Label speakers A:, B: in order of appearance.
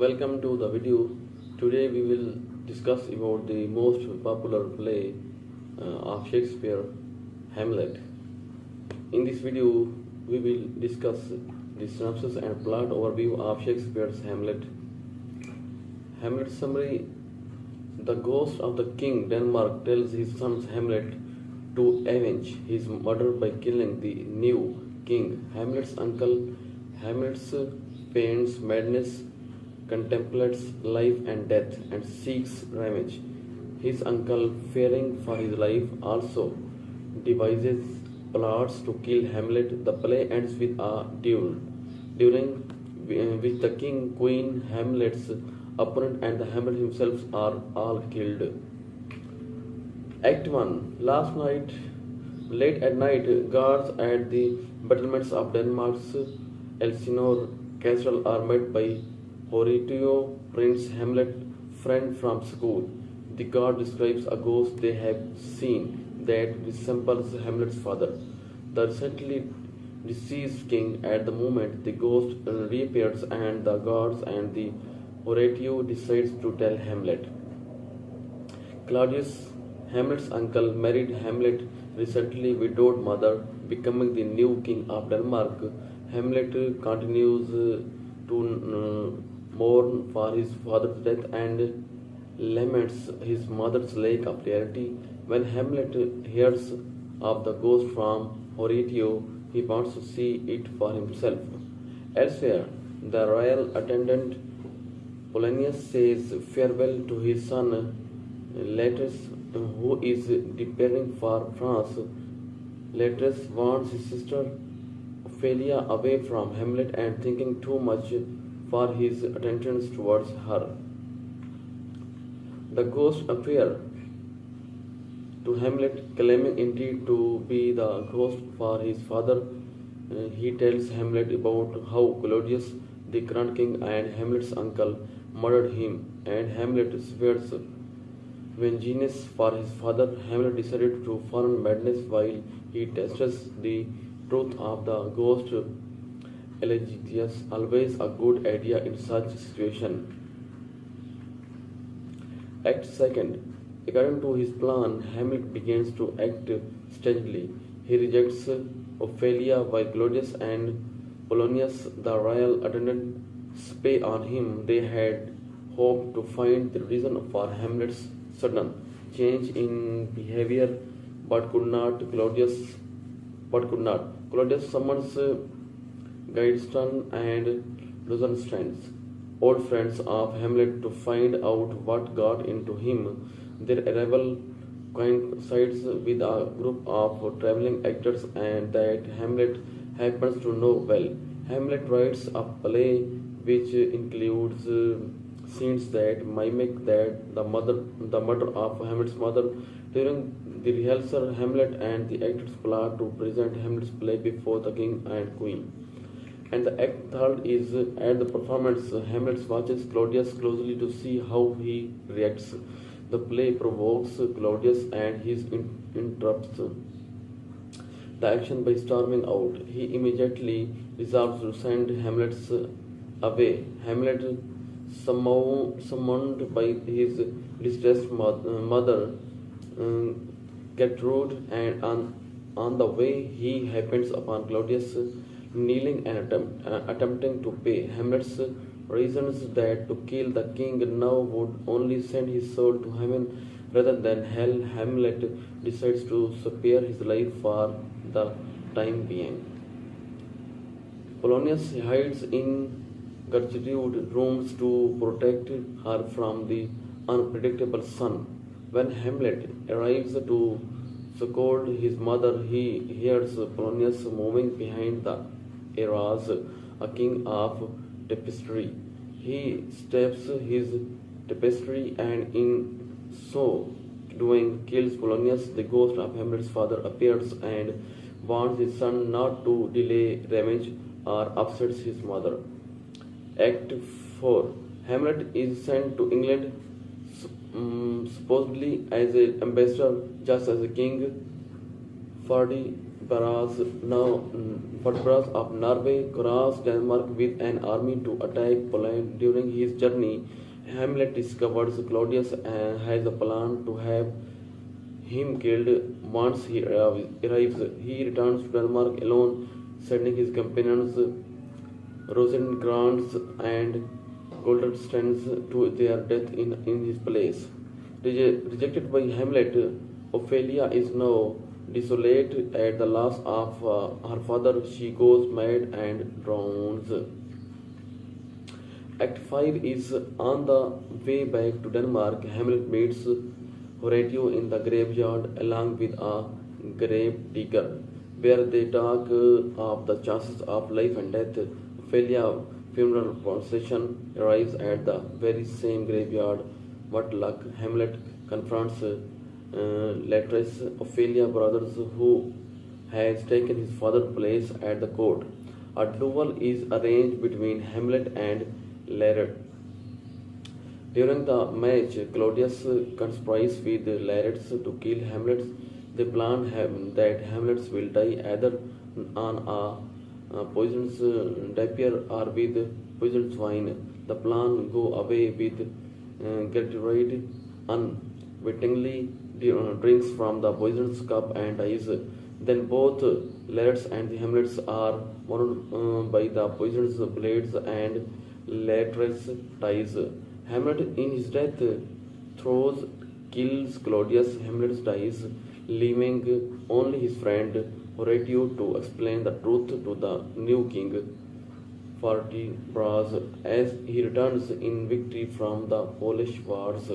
A: welcome to the video. Today we will discuss about the most popular play of Shakespeare, Hamlet. In this video, we will discuss the synopsis and plot overview of Shakespeare's Hamlet. Hamlet summary: the ghost of the king Denmark tells his son Hamlet to avenge his murder by killing the new king. Hamlet's uncle, Hamlet's pains madness, contemplates life and death and seeks revenge. His uncle, fearing for his life, also devises plots to kill Hamlet. The play ends with a duel, during which the king, queen, Hamlet's opponent, and the Hamlet himself are all killed. Act 1. Late at night, guards at the battlements of Denmark's Elsinore castle are met by Horatio, Prince Hamlet, friend from school. The guard describes a ghost they have seen that resembles Hamlet's father, the recently deceased king. At the moment, the ghost reappears, and the guards and the Horatio decides to tell Hamlet. Claudius, Hamlet's uncle, married Hamlet's recently widowed mother, becoming the new king of Denmark. Hamlet continues to mourn for his father's death and laments his mother's lack of clarity. When Hamlet hears of the ghost from Horatio, he wants to see it for himself. Elsewhere, the royal attendant Polonius says farewell to his son Laertes, who is departing for France. Laertes wants his sister Ophelia away from Hamlet and thinking too much for his attentions towards her. The ghost appears to Hamlet, claiming indeed to be the ghost for his father. He tells Hamlet about how Claudius, the current king, and Hamlet's uncle murdered him, and Hamlet swears vengeance for his father. Hamlet decided to fall madness while he tests the truth of the ghost. Elegiac, always a good idea in such situation. Act 2. According to his plan, Hamlet begins to act stagely. He rejects Ophelia while Claudius and Polonius, the royal attendant, spy on him. They had hoped to find the reason for Hamlet's sudden change in behavior, but could not. Claudius summons Guildenstern and Rosenstrand, old friends of Hamlet, to find out what got into him. Their arrival coincides with a group of traveling actors and that Hamlet happens to know well. Hamlet writes a play which includes scenes that mimic the murder of Hamlet's mother. During the rehearsal, Hamlet and the actors plot to present Hamlet's play before the king and queen. And the act 3 is at the performance. Hamlet watches Claudius closely to see how he reacts. The play provokes Claudius and he interrupts the action by storming out. He immediately resolves to send Hamlet away. Hamlet, summoned by his distressed mother, Gertrude, and on the way he happens upon Claudius kneeling and attempting to pay. Hamlet reasons that to kill the king now would only send his soul to heaven rather than hell. Hamlet decides to spare his life for the time being. Polonius hides in Gertrude's rooms to protect her from the unpredictable sun. When Hamlet arrives to scold his mother, he hears Polonius moving behind the arras, a king of tapestry. He stabs his tapestry and in so doing kills Polonius. The ghost of Hamlet's father appears and warns his son not to delay revenge or upsets his mother. Act 4. Hamlet is sent to England, supposedly as an ambassador, just as King Fortbras of Norway crossed Denmark with an army to attack Poland. During his journey, Hamlet discovers Claudius has a plan to have him killed once he arrives. He returns to Denmark alone, sending his companions Rosencrantz and Guildenstern to their death in his place. Rejected by Hamlet, Ophelia is now desolate at the loss of her father. She goes mad and drowns. Act 5 is on the way back to Denmark. Hamlet meets Horatio in the graveyard along with a grave digger, where they talk of the chances of life and death. Ophelia funeral procession arrives at the very same graveyard. What luck! Hamlet confronts Latres, Ophelia brothers, who has taken his father's place at the court. A duel is arranged between Hamlet and Laret. During the match, Claudius conspires with Laertes to kill Hamlet. They plan that Hamlet will die either on a poisonous dagger or with poisoned wine. The plan go away with Gertrude unwittingly drinks from the poisonous cup and dies. Then both Laertes and the Hamlets are wounded by the poisonous blades and Laertes dies. Hamlet in his death kills Claudius. Hamlet dies, leaving only his friend Horatio to explain the truth to the new king Fortibras as he returns in victory from the Polish wars.